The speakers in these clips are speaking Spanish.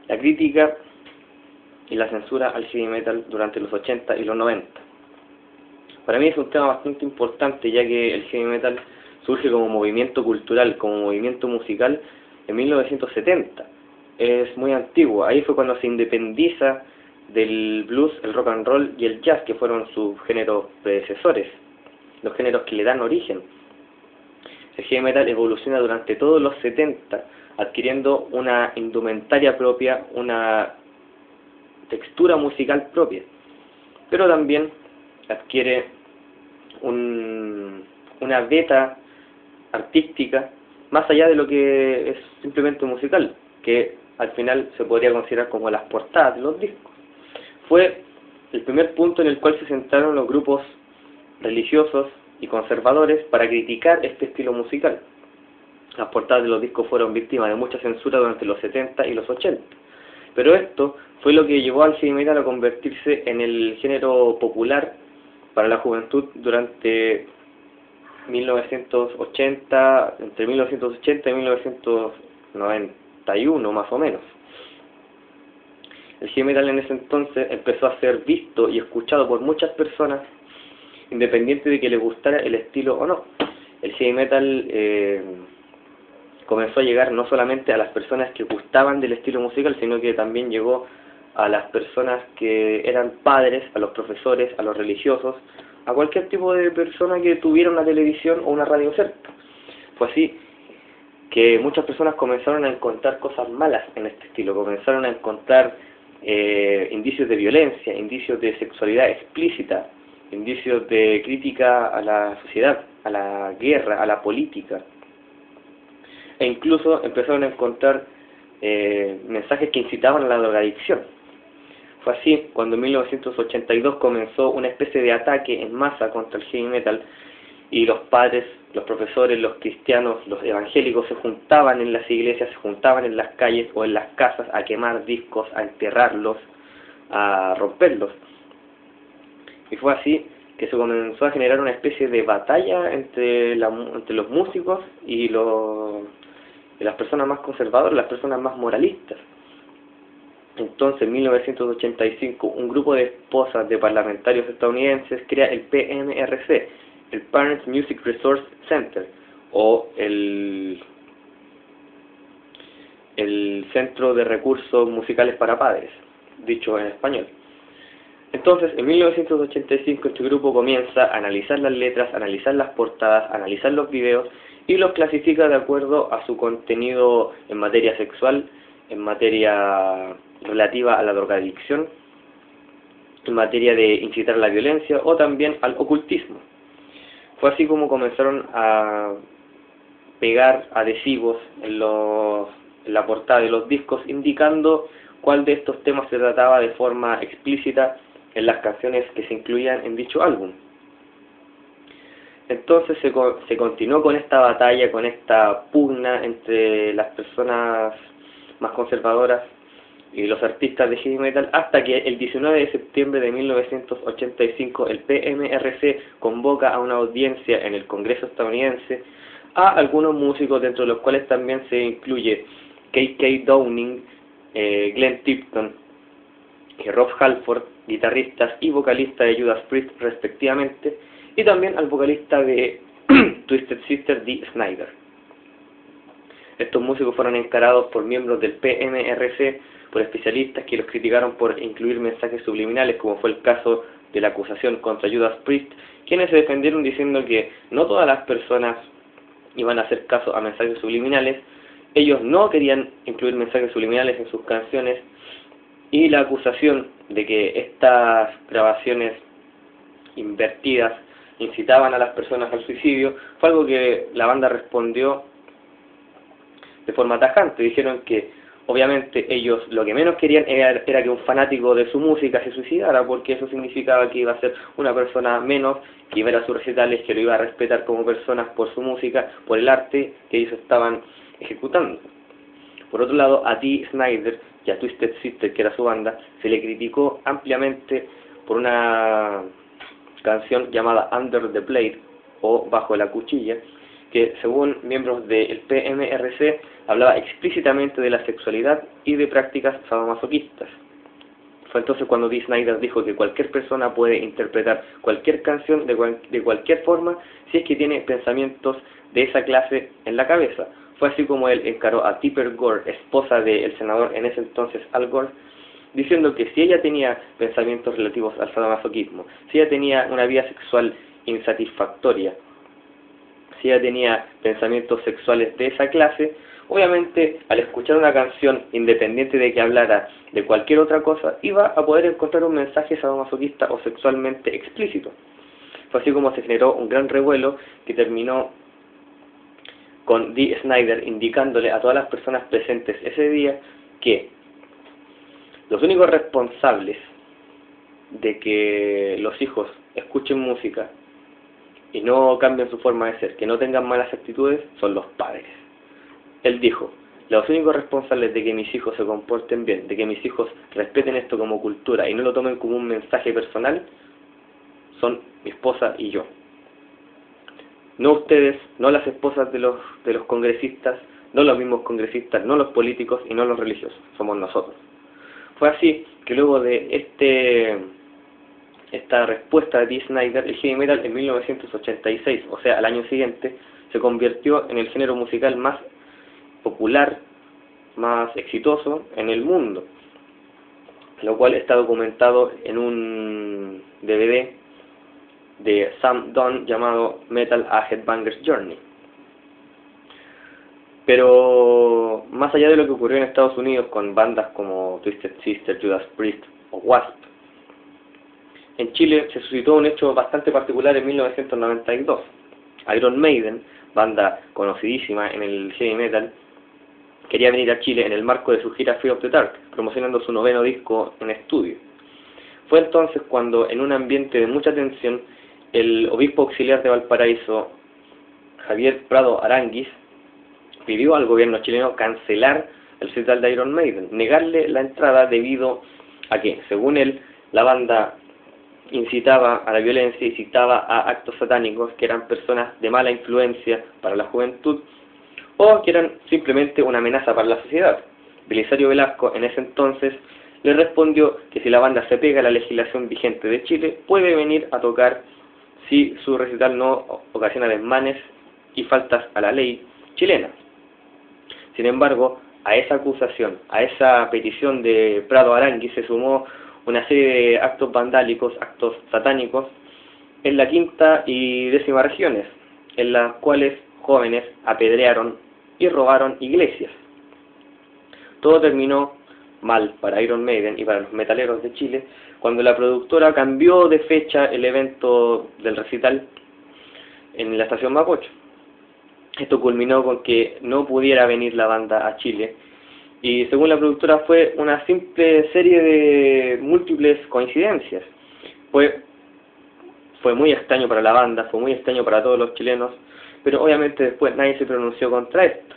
la crítica y la censura al heavy metal durante los 80 y los 90. Para mí es un tema bastante importante, ya que el heavy metal surge como movimiento cultural, como movimiento musical en 1970. Es muy antiguo, ahí fue cuando se independiza del blues, el rock and roll y el jazz, que fueron sus géneros predecesores, los géneros que le dan origen. El heavy metal evoluciona durante todos los 70, adquiriendo una indumentaria propia, una textura musical propia, pero también adquiere una beta artística más allá de lo que es simplemente musical, que al final se podría considerar como las portadas de los discos. Fue el primer punto en el cual se sentaron los grupos religiosos y conservadores para criticar este estilo musical. Las portadas de los discos fueron víctimas de mucha censura durante los 70 y los 80. Pero esto fue lo que llevó al heavy metal a convertirse en el género popular para la juventud durante 1980, entre 1980 y 1991 más o menos. El heavy metal en ese entonces empezó a ser visto y escuchado por muchas personas, independiente de que les gustara el estilo o no. El heavy metal comenzó a llegar no solamente a las personas que gustaban del estilo musical, sino que también llegó a las personas que eran padres, a los profesores, a los religiosos, a cualquier tipo de persona que tuviera una televisión o una radio cerca. Fue así que muchas personas comenzaron a encontrar cosas malas en este estilo, comenzaron a encontrar indicios de violencia, indicios de sexualidad explícita, indicios de crítica a la sociedad, a la guerra, a la política, e incluso empezaron a encontrar mensajes que incitaban a la drogadicción. Fue así cuando en 1982 comenzó una especie de ataque en masa contra el heavy metal, y los padres, los profesores, los cristianos, los evangélicos se juntaban en las iglesias, se juntaban en las calles o en las casas a quemar discos, a enterrarlos, a romperlos. Y fue así que se comenzó a generar una especie de batalla entre los músicos y las personas más conservadoras, las personas más moralistas. Entonces, en 1985, un grupo de esposas de parlamentarios estadounidenses crea el PMRC, el Parents Music Resource Center, o el Centro de Recursos Musicales para Padres, dicho en español. Entonces, en 1985 este grupo comienza a analizar las letras, a analizar las portadas, a analizar los videos, y los clasifica de acuerdo a su contenido en materia sexual, en materia relativa a la drogadicción, en materia de incitar a la violencia o también al ocultismo. Fue así como comenzaron a pegar adhesivos en la portada de los discos, indicando cuál de estos temas se trataba de forma explícita en las canciones que se incluían en dicho álbum. Entonces se continuó con esta batalla, con esta pugna entre las personas más conservadoras y los artistas de heavy metal, hasta que el 19 de septiembre de 1985 el PMRC convoca a una audiencia en el Congreso estadounidense a algunos músicos, dentro de los cuales también se incluye K.K. Downing, Glenn Tipton y Rob Halford, guitarristas y vocalistas de Judas Priest respectivamente, y también al vocalista de Twisted Sister, Dee Snider. Estos músicos fueron encarados por miembros del PMRC, por especialistas que los criticaron por incluir mensajes subliminales, como fue el caso de la acusación contra Judas Priest, quienes se defendieron diciendo que no todas las personas iban a hacer caso a mensajes subliminales, ellos no querían incluir mensajes subliminales en sus canciones, y la acusación de que estas grabaciones invertidas incitaban a las personas al suicidio fue algo que la banda respondió de forma tajante. Dijeron que obviamente ellos lo que menos querían era que un fanático de su música se suicidara, porque eso significaba que iba a ser una persona menos, que iba a ir a sus recitales, que lo iba a respetar como personas por su música, por el arte que ellos estaban ejecutando. Por otro lado, a Dee Snider y a Twisted Sister, que era su banda, se le criticó ampliamente por una canción llamada Under the Blade, o Bajo la Cuchilla, que según miembros del PMRC hablaba explícitamente de la sexualidad y de prácticas sadomasoquistas. Fue entonces cuando Dee Snider dijo que cualquier persona puede interpretar cualquier canción de cualquier forma si es que tiene pensamientos de esa clase en la cabeza. Fue así como él encaró a Tipper Gore, esposa del senador en ese entonces Al Gore, diciendo que si ella tenía pensamientos relativos al sadomasoquismo, si ella tenía una vida sexual insatisfactoria, si ella tenía pensamientos sexuales de esa clase, obviamente al escuchar una canción, independiente de que hablara de cualquier otra cosa, iba a poder encontrar un mensaje sadomasoquista o sexualmente explícito. Fue así como se generó un gran revuelo que terminó con Dee Snider indicándole a todas las personas presentes ese día que los únicos responsables de que los hijos escuchen música y no cambien su forma de ser, que no tengan malas actitudes, son los padres. Él dijo, los únicos responsables de que mis hijos se comporten bien, de que mis hijos respeten esto como cultura y no lo tomen como un mensaje personal, son mi esposa y yo. No ustedes, no las esposas de los congresistas, no los mismos congresistas, no los políticos y no los religiosos, somos nosotros. Fue así que luego de esta respuesta de Dee Snider, el heavy metal en 1986, o sea, al año siguiente, se convirtió en el género musical más popular, más exitoso en el mundo, lo cual está documentado en un DVD de Sam Dunn llamado Metal A Headbanger's Journey. Pero más allá de lo que ocurrió en Estados Unidos con bandas como Twisted Sister, Judas Priest o Wasp, en Chile se suscitó un hecho bastante particular en 1992. Iron Maiden, banda conocidísima en el heavy metal, quería venir a Chile en el marco de su gira Fear of the Dark, promocionando su 9º disco en estudio. Fue entonces cuando, en un ambiente de mucha tensión, el obispo auxiliar de Valparaíso, Javier Prado Aranguis, pidió al gobierno chileno cancelar el recital de Iron Maiden, negarle la entrada debido a que, según él, la banda incitaba a la violencia y citaba a actos satánicos que eran personas de mala influencia para la juventud o que eran simplemente una amenaza para la sociedad. Belisario Velasco en ese entonces le respondió que si la banda se pega a la legislación vigente de Chile, puede venir a tocar si su recital no ocasiona desmanes y faltas a la ley chilena. Sin embargo, a esa acusación, a esa petición de Prado Aranguis se sumó una serie de actos vandálicos, actos satánicos, en la 5ª y 10ª regiones, en las cuales jóvenes apedrearon y robaron iglesias. Todo terminó mal para Iron Maiden y para los metaleros de Chile cuando la productora cambió de fecha el evento del recital en la estación Mapocho. Esto culminó con que no pudiera venir la banda a Chile y según la productora fue una simple serie de múltiples coincidencias. Fue muy extraño para la banda, fue muy extraño para todos los chilenos, pero obviamente después nadie se pronunció contra esto.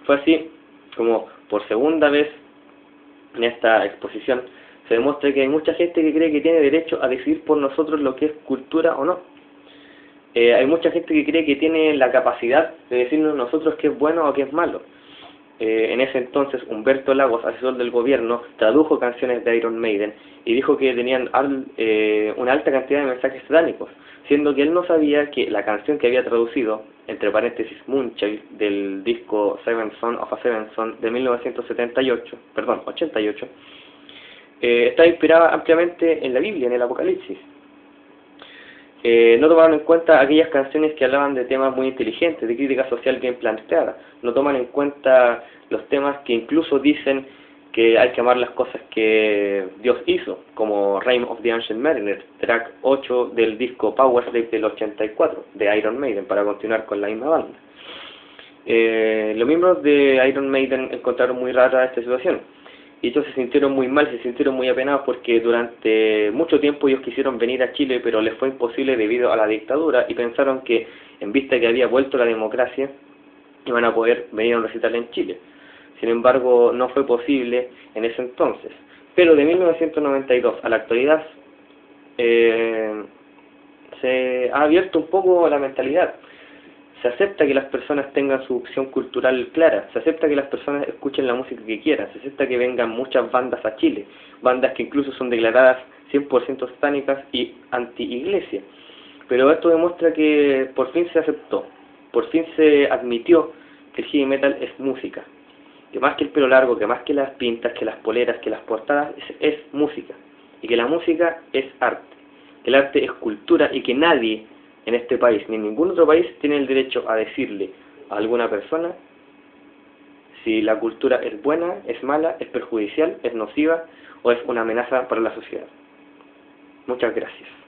Fue así como por segunda vez en esta exposición se demuestra que hay mucha gente que cree que tiene derecho a decidir por nosotros lo que es cultura o no. Hay mucha gente que cree que tiene la capacidad de decirnos nosotros qué es bueno o qué es malo. En ese entonces Humberto Lagos, asesor del gobierno, tradujo canciones de Iron Maiden y dijo que tenían una alta cantidad de mensajes satánicos, siendo que él no sabía que la canción que había traducido, entre paréntesis Moonchild, del disco Seven Son of a Seven Son de 88, está inspirada ampliamente en la Biblia, en el Apocalipsis. No tomaron en cuenta aquellas canciones que hablaban de temas muy inteligentes, de crítica social bien planteada. No toman en cuenta los temas que incluso dicen que hay que amar las cosas que Dios hizo, como Rime of the Ancient Mariner, track 8 del disco Power Slave del 84, de Iron Maiden, para continuar con la misma banda. Los miembros de Iron Maiden encontraron muy rara esta situación. Y ellos se sintieron muy mal, se sintieron muy apenados porque durante mucho tiempo ellos quisieron venir a Chile, pero les fue imposible debido a la dictadura y pensaron que, en vista que había vuelto la democracia, iban a poder venir a un recital en Chile. Sin embargo, no fue posible en ese entonces. Pero de 1992 a la actualidad se ha abierto un poco la mentalidad. se acepta que las personas tengan su opción cultural clara, se acepta que las personas escuchen la música que quieran, se acepta que vengan muchas bandas a Chile, bandas que incluso son declaradas 100% satánicas y anti-iglesia. Pero esto demuestra que por fin se aceptó, por fin se admitió que el heavy metal es música, que más que el pelo largo, que más que las pintas, que las poleras, que las portadas, es música, y que la música es arte, que el arte es cultura y que nadie en este país, ni en ningún otro país, tiene el derecho a decirle a alguna persona si la cultura es buena, es mala, es perjudicial, es nociva o es una amenaza para la sociedad. Muchas gracias.